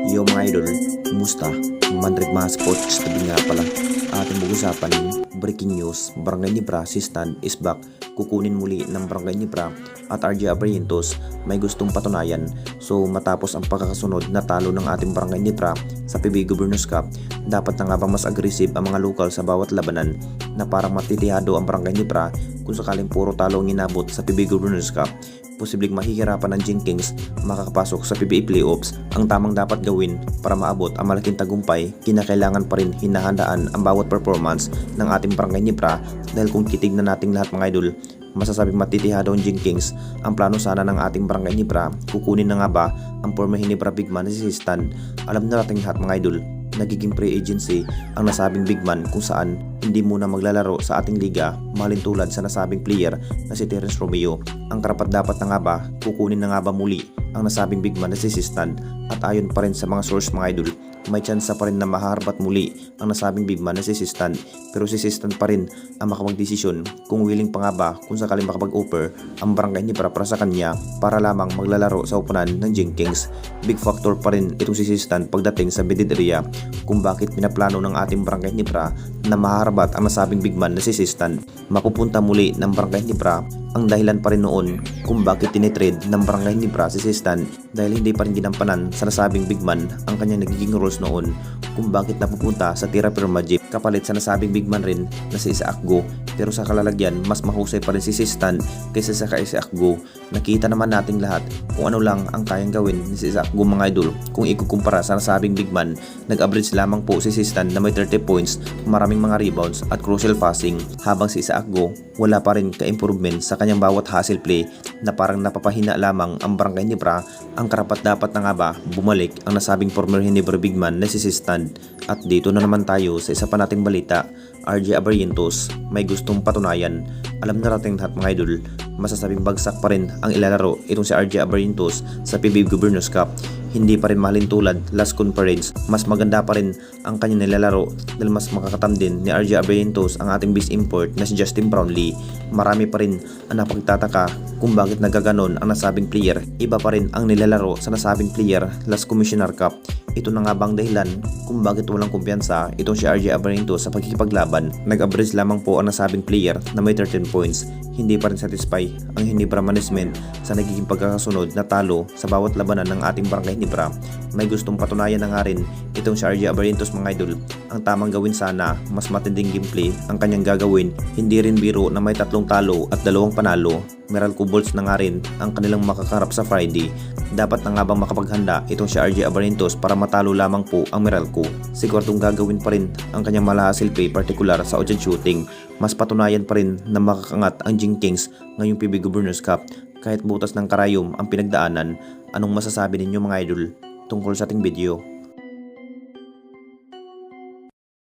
Yo mga idol, kumusta? Manred mga sports, tabi nga pala. Ating mag-usapan, breaking news, Barangay Nibra assistant is back. Kukunin muli ng Barangay Nibra at RJ Abrientos may gustong patunayan. So matapos ang pagkakasunod na talo ng ating Barangay Nibra sa PBA Governors Cup, dapat na nga bang mas aggressive ang mga lokal sa bawat labanan na parang matitihado ang Barangay Nibra kung sakaling puro talo ang inabot sa PBA Governors Cup. Posibleng mahihirapan ng Jing Kings makakapasok sa PBA Playoffs. Ang tamang dapat gawin para maabot ang malaking tagumpay, kinakailangan pa rin hinahandaan ang bawat performance ng ating Barangay Nibra dahil kung titignan natin lahat mga idol, masasabing matitihado ang Jing Kings. Ang plano sana ng ating Barangay Nibra, kukunin na nga ba ang former Hinebra bigman na si Stan? Alam na natin lahat mga idol, nagiging free agency ang nasabing bigman kung saan hindi muna maglalaro sa ating liga, mahalin tulad sa nasabing player na si Terence Romeo. Ang karapat dapat na nga ba, kukunin na nga ba muli ang nasabing bigman na si Stan? At ayon pa rin sa mga source mga idol, may tsansa pa rin na maharbat muli ang nasabing bigman na si Stan, pero si Stan pa rin ang makapagdesisyon kung willing pa nga ba kung sakaling makapag-offer ang Barangay Nibra para sa kanya para lamang maglalaro sa upunan ng Jing Kings. Big factor pa rin itong si Stan pagdating sa bidded area kung bakit pinaplano ng ating Barangay Nibra na maharbat ang nasabing bigman na si Stan. Mapupunta muli ng Barangay Nibra ang dahilan pa rin noon kung bakit tinitrade ng Barangay Nibra si Stan dahil hindi pa rin ginampanan sa nasabing bigman ang kanyang nagiging roles noon, kung bakit napupunta sa Tira Firma Jeep kapalit sa nasabing bigman rin na si Isaac Go. Pero sa kalalagyan, mas mahusay pa rin si Stan kaysa sa Isaac Go. Nakita naman nating lahat kung ano lang ang kayang gawin ni si Isaac Go mga idol. Kung ikukumpara sa nasabing bigman, nag-average lamang po si Stan na may 30 points, maraming mga rebounds at crucial passing, habang si Isaac Go wala pa rin ka-improvement sa kanyang bawat hustle play na parang napapahina lamang ang Barangay Nibra. Ang karapat dapat na nga ba bumalik ang nasabing former Hinebra bigman na si Stan? At dito na naman tayo sa isa pa nating balita, RJ Abrientos may gustong patunayan. Alam na natin lahat mga idol, masasabing bagsak pa rin ang ilalaro itong si RJ Abrientos sa PBA Governors Cup. Hindi pa rin mahalin tulad last conference, mas maganda pa rin ang kanyang nilalaro dahil mas makakatam din ni RJ Abrientos ang ating base import na si Justin Brownlee. Marami pa rin ang napagtataka kung bakit nagaganon ang nasabing player. Iba pa rin ang nilalaro sa nasabing player last Commissioner Cup. Ito na nga bang dahilan kung bakit walang kumpiyansa itong si RJ Abrientos sa pagkikipaglaban? Nag-average lamang po ang nasabing player na may 13 points. Hindi pa rin satisfy ang Hinebra management sa nagiging pagkakasunod na talo sa bawat labanan ng ating Barangay Nibra. May gustong patunayan na nga rin itong si RJ Abrientos mga idol. Ang tamang gawin sana, mas matinding gameplay ang kanyang gagawin. Hindi rin biro na may 3 talo at 2 panalo. Meralco Bulls na nga rin ang kanilang makakarap sa Friday. Dapat na nga bang makapaghanda itong si RJ Abrientos para matalo lamang po ang Meralco? Siguradong gagawin pa rin ang kanyang malahasil play, partikular sa ocean shooting. Mas patunayan pa rin na makakangat ang Jing Kings ngayong PBA Governors Cup kahit butas ng karayom ang pinagdaanan. Anong masasabi ninyo mga idol tungkol sa ating video?